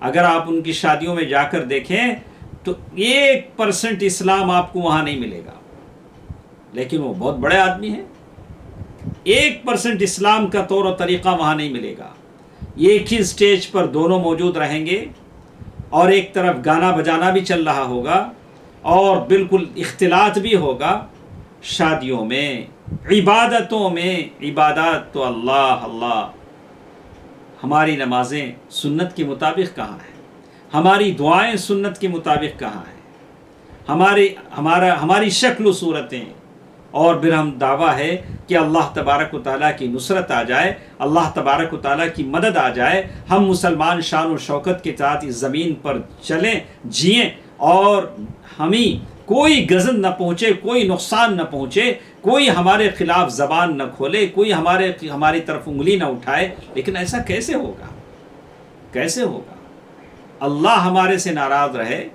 اگر آپ ان کی شادیوں میں جا کر دیکھیں تو 1% اسلام آپ کو وہاں نہیں ملے گا، لیکن وہ بہت بڑے آدمی ہیں۔ 1% اسلام کا طور و طریقہ وہاں نہیں ملے گا۔ ایک ہی سٹیج پر دونوں موجود رہیں گے اور ایک طرف گانا بجانا بھی چل رہا ہوگا اور بالکل اختلاط بھی ہوگا۔ شادیوں میں، عبادتوں میں، عبادات تو اللہ اللہ۔ ہماری نمازیں سنت کے مطابق کہاں ہیں؟ ہماری دعائیں سنت کے مطابق کہاں ہیں؟ ہماری شکل و صورتیں، اور پھر ہم دعویٰ ہے کہ اللہ تبارک و تعالیٰ کی نصرت آ جائے، اللہ تبارک و تعالیٰ کی مدد آ جائے، ہم مسلمان شان و شوکت کے ساتھ اس زمین پر چلیں، جئیں، اور ہمیں کوئی غضب نہ پہنچے، کوئی نقصان نہ پہنچے، کوئی ہمارے خلاف زبان نہ کھولے، کوئی ہماری طرف انگلی نہ اٹھائے۔ لیکن ایسا کیسے ہوگا؟ کیسے ہوگا؟ اللہ ہمارے سے ناراض رہے،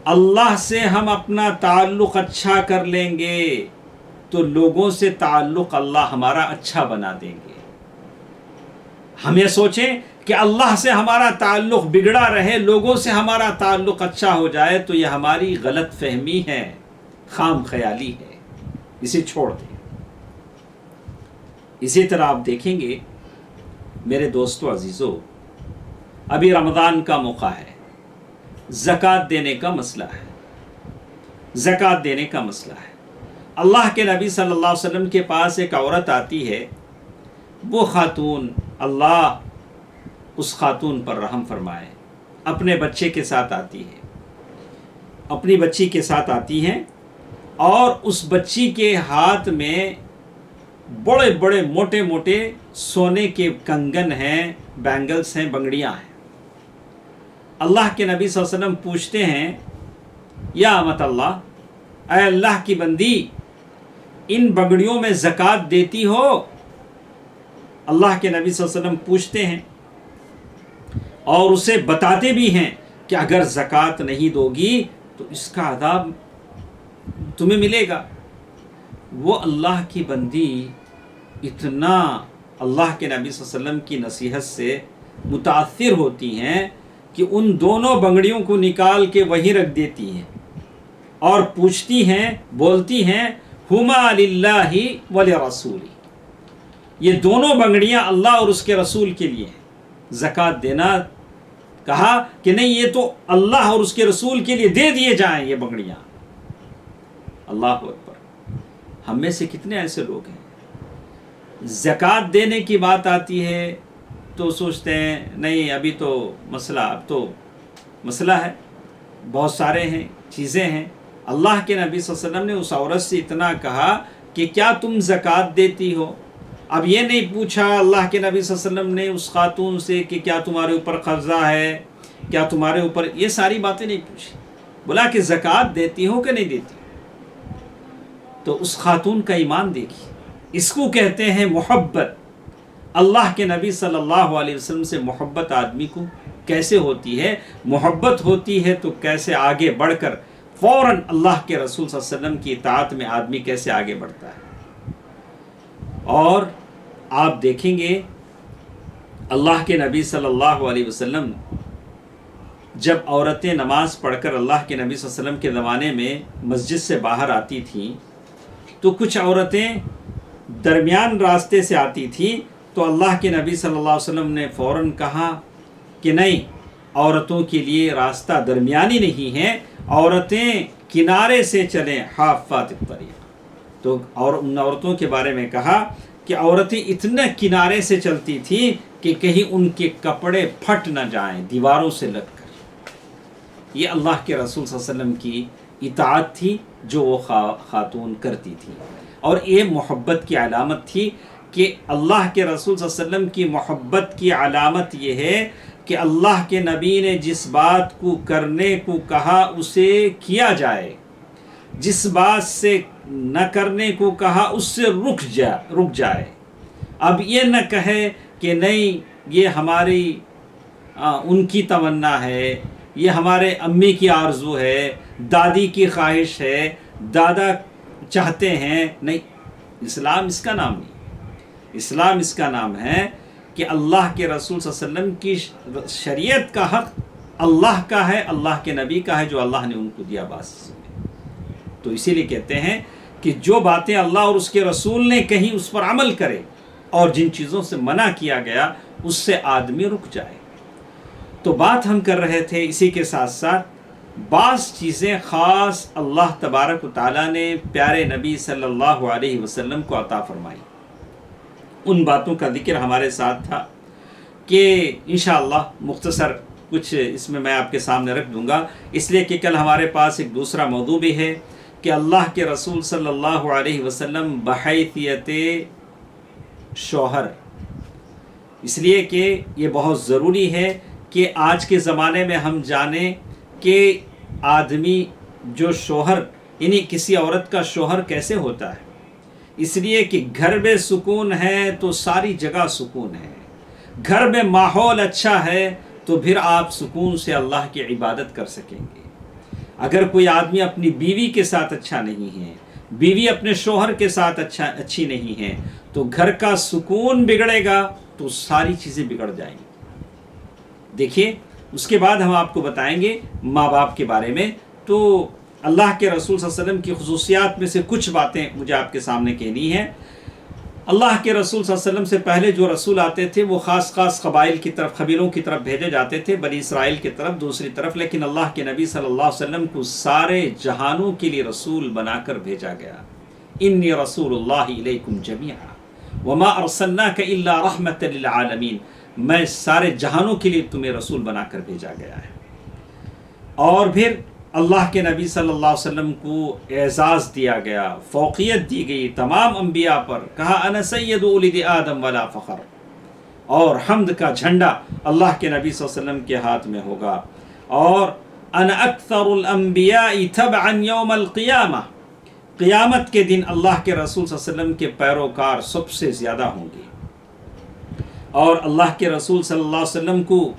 اللہ سے ہم اپنا تعلق اچھا کر لیں گے تو لوگوں سے تعلق اللہ ہمارا اچھا بنا دیں گے۔ ہم یہ سوچیں کہ اللہ سے ہمارا تعلق بگڑا رہے، لوگوں سے ہمارا تعلق اچھا ہو جائے، تو یہ ہماری غلط فہمی ہے، خام خیالی ہے، اسے چھوڑ دیں۔ اسی طرح آپ دیکھیں گے میرے دوستو عزیزو، ابھی رمضان کا موقع ہے، زکوٰۃ دینے کا مسئلہ ہے، زکوٰۃ دینے کا مسئلہ ہے۔ اللہ کے نبی صلی اللہ علیہ وسلم کے پاس ایک عورت آتی ہے، وہ خاتون، اللہ اس خاتون پر رحم فرمائے، اپنے بچے کے ساتھ آتی ہے، اپنی بچی کے ساتھ آتی ہیں، اور اس بچی کے ہاتھ میں بڑے بڑے موٹے موٹے سونے کے کنگن ہیں، بینگلز ہیں، بنگڑیاں ہیں۔ اللہ کے نبی صلی اللہ علیہ وسلم پوچھتے ہیں، یا امت اللہ، اے اللہ کی بندی، ان بنگڑیوں میں زکوٰۃ دیتی ہو؟ اللہ کے نبی صلی اللہ علیہ وسلم پوچھتے ہیں اور اسے بتاتے بھی ہیں کہ اگر زکوٰۃ نہیں دو گی تو اس کا عذاب تمہیں ملے گا۔ وہ اللہ کی بندی اتنا اللہ کے نبی صلی اللہ علیہ وسلم کی نصیحت سے متاثر ہوتی ہیں کہ ان دونوں بنگڑیوں کو نکال کے وہیں رکھ دیتی ہیں اور پوچھتی ہیں، بولتی ہیں، ہما للہ ولرسول، یہ دونوں بنگڑیاں اللہ اور اس کے رسول کے لیے ہیں۔ زکوٰۃ دینا کہا کہ نہیں، یہ تو اللہ اور اس کے رسول کے لیے دے دیے جائیں یہ بنگڑیاں۔ اللہ اکبر۔ ہم میں سے کتنے ایسے لوگ ہیں، زکوٰۃ دینے کی بات آتی ہے تو سوچتے ہیں نہیں ابھی تو اب تو مسئلہ ہے، بہت سارے ہیں، چیزیں ہیں۔ اللہ کے نبی صلی اللہ علیہ وسلم نے اس عورت سے اتنا کہا کہ کیا تم زکوٰۃ دیتی ہو؟ اب یہ نہیں پوچھا اللہ کے نبی صلی اللہ علیہ وسلم نے اس خاتون سے کہ کیا تمہارے اوپر قرضہ ہے، کیا تمہارے اوپر، یہ ساری باتیں نہیں پوچھی، بولا کہ زکوٰۃ دیتی ہو کہ نہیں دیتی۔ تو اس خاتون کا ایمان دیکھی، اس کو کہتے ہیں محبت۔ اللہ کے نبی صلی اللہ علیہ وسلم سے محبت آدمی کو کیسے ہوتی ہے؟ محبت ہوتی ہے تو کیسے آگے بڑھ کر فوراً اللہ کے رسول صلی اللہ علیہ وسلم کی اطاعت میں آدمی کیسے آگے بڑھتا ہے۔ اور آپ دیکھیں گے اللہ کے نبی صلی اللہ علیہ وسلم جب عورتیں نماز پڑھ کر اللہ کے نبی صلی اللہ علیہ وسلم کے زمانے میں مسجد سے باہر آتی تھیں تو کچھ عورتیں درمیان راستے سے آتی تھیں، تو اللہ کے نبی صلی اللہ علیہ وسلم نے فوراً کہا کہ نہیں، عورتوں کے لیے راستہ درمیانی نہیں ہے، عورتیں کنارے سے چلیں، حافات الطریق۔ تو اور ان عورتوں کے بارے میں کہا کہ عورتیں اتنا کنارے سے چلتی تھیں کہ کہیں ان کے کپڑے پھٹ نہ جائیں دیواروں سے لگ کر۔ یہ اللہ کے رسول صلی اللہ علیہ وسلم کی اطاعت تھی جو وہ خاتون کرتی تھی، اور یہ محبت کی علامت تھی کہ اللہ کے رسول صلی اللہ علیہ وسلم کی محبت کی علامت یہ ہے کہ اللہ کے نبی نے جس بات کو کرنے کو کہا اسے کیا جائے، جس بات سے نہ کرنے کو کہا اس سے رک جائے۔ اب یہ نہ کہے کہ نہیں یہ ہماری ان کی تمنا ہے، یہ ہمارے امی کی آرزو ہے، دادی کی خواہش ہے، دادا چاہتے ہیں. نہیں، اسلام اس کا نام نہیں. اسلام اس کا نام ہے کہ اللہ کے رسول صلی اللہ علیہ وسلم کی شریعت کا حق اللہ کا ہے، اللہ کے نبی کا ہے، جو اللہ نے ان کو دیا بس. تو اسی لیے کہتے ہیں کہ جو باتیں اللہ اور اس کے رسول نے کہیں اس پر عمل کرے، اور جن چیزوں سے منع کیا گیا اس سے آدمی رک جائے. تو بات ہم کر رہے تھے اسی کے ساتھ ساتھ بعض چیزیں خاص اللہ تبارک و تعالیٰ نے پیارے نبی صلی اللہ علیہ وسلم کو عطا فرمائی. ان باتوں کا ذکر ہمارے ساتھ تھا کہ انشاءاللہ مختصر کچھ اس میں آپ کے سامنے رکھ دوں گا، اس لیے کہ کل ہمارے پاس ایک دوسرا موضوع بھی ہے کہ اللہ کے رسول صلی اللہ علیہ وسلم بحیثیت شوہر. اس لیے کہ یہ بہت ضروری ہے کہ آج کے زمانے میں ہم جانیں کہ آدمی جو شوہر یعنی کسی عورت کا شوہر کیسے ہوتا ہے. اس لیے کہ گھر میں سکون ہے تو ساری جگہ سکون ہے، گھر میں ماحول اچھا ہے تو پھر آپ سکون سے اللہ کی عبادت کر سکیں گے. اگر کوئی آدمی اپنی بیوی کے ساتھ اچھا نہیں ہے، بیوی اپنے شوہر کے ساتھ اچھی نہیں ہے، تو گھر کا سکون بگڑے گا تو ساری چیزیں بگڑ جائیں گی. دیکھیے اس کے بعد ہم آپ کو بتائیں گے ماں باپ کے بارے میں. تو اللہ کے رسول صلی اللہ علیہ وسلم کی خصوصیات میں سے کچھ باتیں مجھے آپ کے سامنے کہنی ہیں. اللہ کے رسول صلی اللہ علیہ وسلم سے پہلے جو رسول آتے تھے وہ خاص قبائل کی طرف، قبیلوں کی طرف بھیجے جاتے تھے، بنی اسرائیل کی طرف دوسری طرف. لیکن اللہ کے نبی صلی اللہ علیہ وسلم کو سارے جہانوں کے لیے رسول بنا کر بھیجا گیا. انی رسول اللہ الیکم جمیعا وما ارسلناک الا رحمۃ للعالمین. میں سارے جہانوں کے لیے تمہیں رسول بنا کر بھیجا گیا ہے. اور پھر اللہ کے نبی صلی اللہ علیہ وسلم کو اعزاز دیا گیا، فوقیت دی گئی تمام انبیاء پر. کہا انا سید ولد آدم ولا فخر. اور حمد کا جھنڈا اللہ کے نبی صلی اللہ علیہ وسلم کے ہاتھ میں ہوگا. اور انا اکثر الانبیاء تبعا یوم القیامہ. قیامت کے دن اللہ کے رسول صلی اللہ علیہ وسلم کے پیروکار سب سے زیادہ ہوں گے. اور اللہ کے رسول صلی اللہ علیہ وسلم کو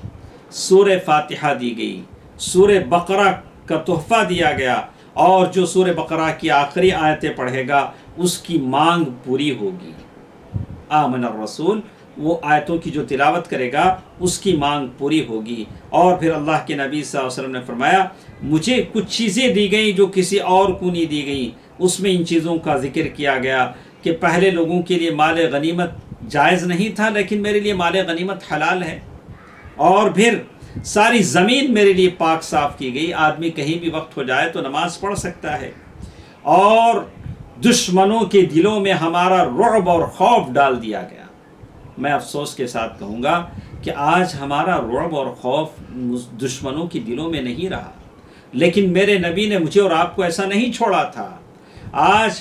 سورہ فاتحہ دی گئی، سورہ بقرہ کا تحفہ دیا گیا. اور جو سورہ بقرہ کی آخری آیتیں پڑھے گا اس کی مانگ پوری ہوگی. آمن الرسول، وہ آیتوں کی جو تلاوت کرے گا اس کی مانگ پوری ہوگی. اور پھر اللہ کے نبی صلی اللہ علیہ وسلم نے فرمایا مجھے کچھ چیزیں دی گئیں جو کسی اور کو نہیں دی گئیں. اس میں ان چیزوں کا ذکر کیا گیا کہ پہلے لوگوں کے لیے مال غنیمت جائز نہیں تھا، لیکن میرے لیے مال غنیمت حلال ہے. اور پھر ساری زمین میرے لیے پاک صاف کی گئی، آدمی کہیں بھی وقت ہو جائے تو نماز پڑھ سکتا ہے. اور دشمنوں کے دلوں میں ہمارا رعب اور خوف ڈال دیا گیا. میں افسوس کے ساتھ کہوں گا کہ آج ہمارا رعب اور خوف دشمنوں کے دلوں میں نہیں رہا. لیکن میرے نبی نے مجھے اور آپ کو ایسا نہیں چھوڑا تھا. آج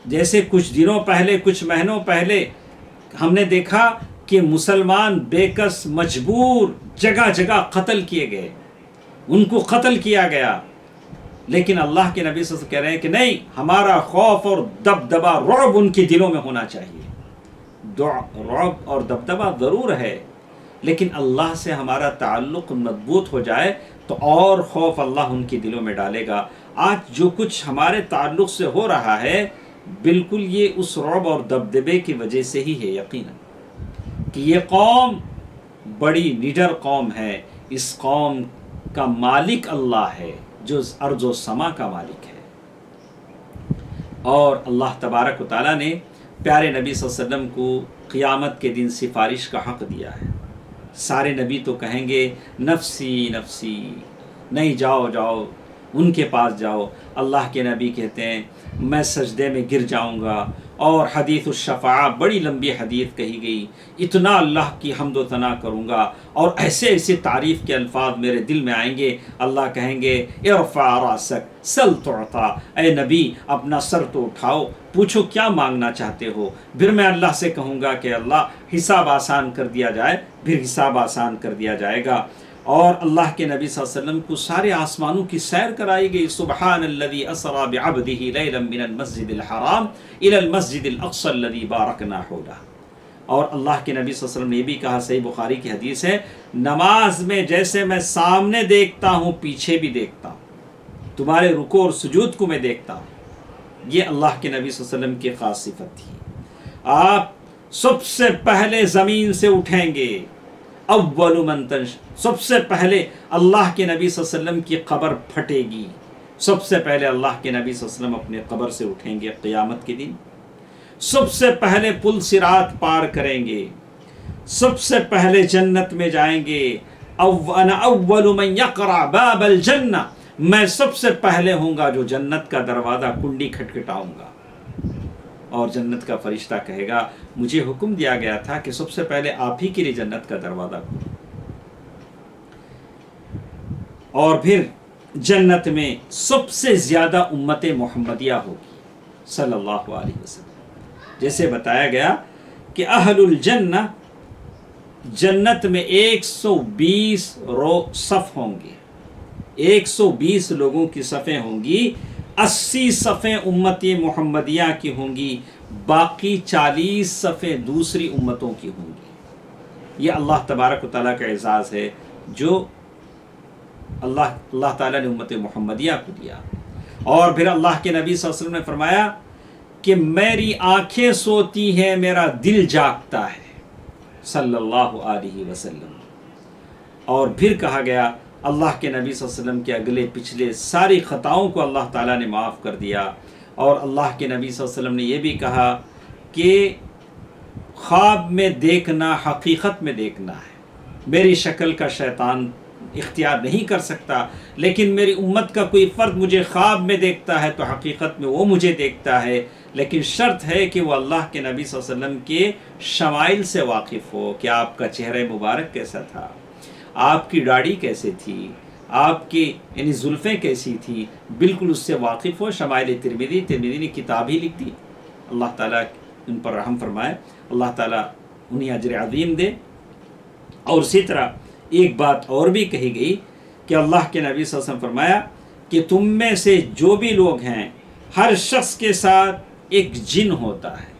جیسے کچھ دنوں پہلے، کچھ مہینوں پہلے ہم نے دیکھا کہ مسلمان بے کس مجبور جگہ جگہ قتل کیے گئے، ان کو قتل کیا گیا. لیکن اللہ کے نبی صلی اللہ علیہ وسلم کہہ رہے ہیں کہ نہیں، ہمارا خوف اور دبدبہ، رعب ان کے دلوں میں ہونا چاہیے. رعب اور دبدبہ ضرور ہے، لیکن اللہ سے ہمارا تعلق مضبوط ہو جائے تو اور خوف اللہ ان کے دلوں میں ڈالے گا. آج جو کچھ ہمارے تعلق سے ہو رہا ہے بالکل یہ اس رعب اور دبدبے کی وجہ سے ہی ہے. یقیناً کہ یہ قوم بڑی نڈر قوم ہے. اس قوم کا مالک اللہ ہے جو ارض و سما کا مالک ہے. اور اللہ تبارک و تعالیٰ نے پیارے نبی صلی اللہ علیہ وسلم کو قیامت کے دن سفارش کا حق دیا ہے. سارے نبی تو کہیں گے نفسی نفسی، نہیں جاؤ جاؤ ان کے پاس جاؤ. اللہ کے نبی کہتے ہیں میں سجدے میں گر جاؤں گا. اور حدیث الشفاعہ، بڑی لمبی حدیث کہی گئی، اتنا اللہ کی حمد و ثنا کروں گا اور ایسے ایسے تعریف کے الفاظ میرے دل میں آئیں گے. اللہ کہیں گے ارفع راسک سل تعطا. اے نبی اپنا سر تو اٹھاؤ، پوچھو کیا مانگنا چاہتے ہو. پھر میں اللہ سے کہوں گا کہ اللہ حساب آسان کر دیا جائے، پھر حساب آسان کر دیا جائے گا. اور اللہ کے نبی صلی اللہ علیہ وسلم کو سارے آسمانوں کی سیر کرائی گئی. سبحان الذی اسری بعبدہ لیلا من المسجد الحرام الی المسجد الاقصی الذی بارکنا حولہ. اور اللہ کے نبی صلی اللہ علیہ وسلم نے یہ بھی کہا، صحیح بخاری کی حدیث ہے، نماز میں جیسے میں سامنے دیکھتا ہوں پیچھے بھی دیکھتا ہوں، تمہارے رکوع اور سجود کو میں دیکھتا ہوں۔ یہ اللہ کے نبی صلی اللہ علیہ وسلم کی خاص صفت تھی۔ آپ سب سے پہلے زمین سے اٹھیں گے، اول من سب سے پہلے اللہ کے نبی صلی اللہ علیہ وسلم کی قبر پھٹے گی، سب سے پہلے اللہ کے نبی صلی اللہ علیہ وسلم اپنے قبر سے اٹھیں گے قیامت کے دن، سب سے پہلے پل صراط پار کریں گے، سب سے پہلے جنت میں جائیں گے، انا اول من یقرع باب الجنہ، میں سب سے پہلے ہوں گا جو جنت کا دروازہ کنڈی کھٹکھٹاؤں گا، اور جنت کا فرشتہ کہے گا مجھے حکم دیا گیا تھا کہ سب سے پہلے آپ ہی کے لیے جنت کا دروازہ کھولو۔ اور پھر جنت میں سب سے زیادہ امت محمدیہ ہوگی صلی اللہ علیہ وسلم۔ جیسے بتایا گیا کہ اہل الجنہ، جنت میں 120 صف ہوں گے، 120 لوگوں کی صفیں ہوں گی، 80 صفیں امت محمدیہ کی ہوں گی، باقی 40 صفیں دوسری امتوں کی ہوں گی۔ یہ اللہ تبارک و تعالیٰ کا اعزاز ہے جو اللہ تعالیٰ نے امت محمدیہ کو دیا۔ اور پھر اللہ کے نبی صلی اللہ علیہ وسلم نے فرمایا کہ میری آنکھیں سوتی ہیں، میرا دل جاگتا ہے صلی اللہ علیہ وسلم۔ اور پھر کہا گیا اللہ کے نبی صلی اللہ علیہ وسلم کے اگلے پچھلے ساری خطاؤں کو اللہ تعالیٰ نے معاف کر دیا۔ اور اللہ کے نبی صلی اللہ علیہ وسلم نے یہ بھی کہا کہ خواب میں دیکھنا حقیقت میں دیکھنا ہے، میری شکل کا شیطان اختیار نہیں کر سکتا، لیکن میری امت کا کوئی فرد مجھے خواب میں دیکھتا ہے تو حقیقت میں وہ مجھے دیکھتا ہے، لیکن شرط ہے کہ وہ اللہ کے نبی صلی اللہ علیہ وسلم کے شمائل سے واقف ہو کہ آپ کا چہرہ مبارک کیسا تھا، آپ کی داڑھی کیسے تھی، آپ کی یعنی زلفیں کیسی تھی، بالکل اس سے واقف ہو۔ شمائل ترمذی نے کتاب ہی لکھ دی، اللہ تعالیٰ ان پر رحم فرمائے، اللہ تعالیٰ انہیں اجر عظیم دے۔ اور اسی طرح ایک بات اور بھی کہی گئی کہ اللہ کے نبی صلی اللہ علیہ وسلم فرمایا کہ تم میں سے جو بھی لوگ ہیں ہر شخص کے ساتھ ایک جن ہوتا ہے،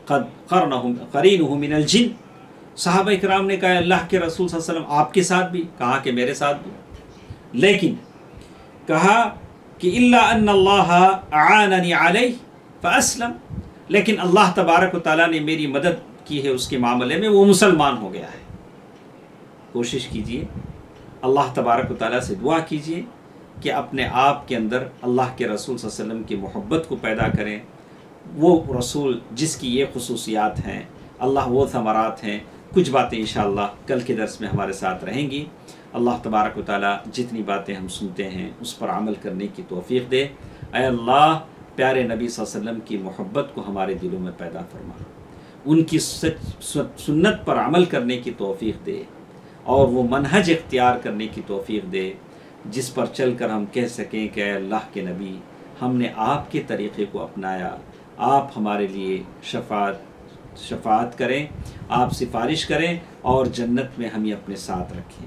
قرینہ من الجن۔ صحابہ اکرام نے کہا اللہ کے رسول صلی اللہ علیہ وسلم آپ کے ساتھ بھی؟ کہا کہ میرے ساتھ بھی، لیکن کہا کہ الا ان اللہ اعاننی علیہ فاسلم، لیکن اللہ تبارک و تعالیٰ نے میری مدد کی ہے اس کے معاملے میں، وہ مسلمان ہو گیا ہے۔ کوشش کیجئے، اللہ تبارک و تعالیٰ سے دعا کیجئے کہ اپنے آپ کے اندر اللہ کے رسول صلی اللہ علیہ وسلم کی محبت کو پیدا کریں، وہ رسول جس کی یہ خصوصیات ہیں، اللہ وہ ثمرات ہیں۔ کچھ باتیں انشاءاللہ کل کے درس میں ہمارے ساتھ رہیں گی۔ اللہ تبارک و تعالیٰ جتنی باتیں ہم سنتے ہیں اس پر عمل کرنے کی توفیق دے۔ اے اللہ پیارے نبی صلی اللہ علیہ وسلم کی محبت کو ہمارے دلوں میں پیدا فرما، ان کی سنت پر عمل کرنے کی توفیق دے، اور وہ منہج اختیار کرنے کی توفیق دے جس پر چل کر ہم کہہ سکیں کہ اے اللہ کے نبی ہم نے آپ کے طریقے کو اپنایا، آپ ہمارے لیے شفاعت کریں، آپ سفارش کریں اور جنت میں ہمیں اپنے ساتھ رکھیں۔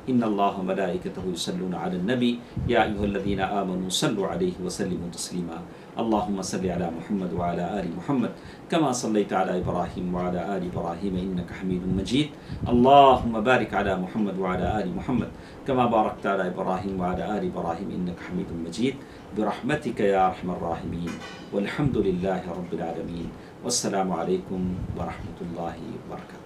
ان اللہ ملائکتہ یصلون علی النبی یا ایھا الذین آمنوا صلوا علیہ وسلموا تسلیما۔ اللهم صل على محمد وعلى آل محمد كما صليت على إبراهيم وعلى آل إبراهيم إنك حميد مجيد۔ اللهم بارك على محمد وعلى آل محمد كما باركت على إبراهيم وعلى آل إبراهيم إنك حميد مجيد برحمتك يا أرحم الراحمين، والحمد لله رب العالمين، والسلام عليكم ورحمة الله وبركاته۔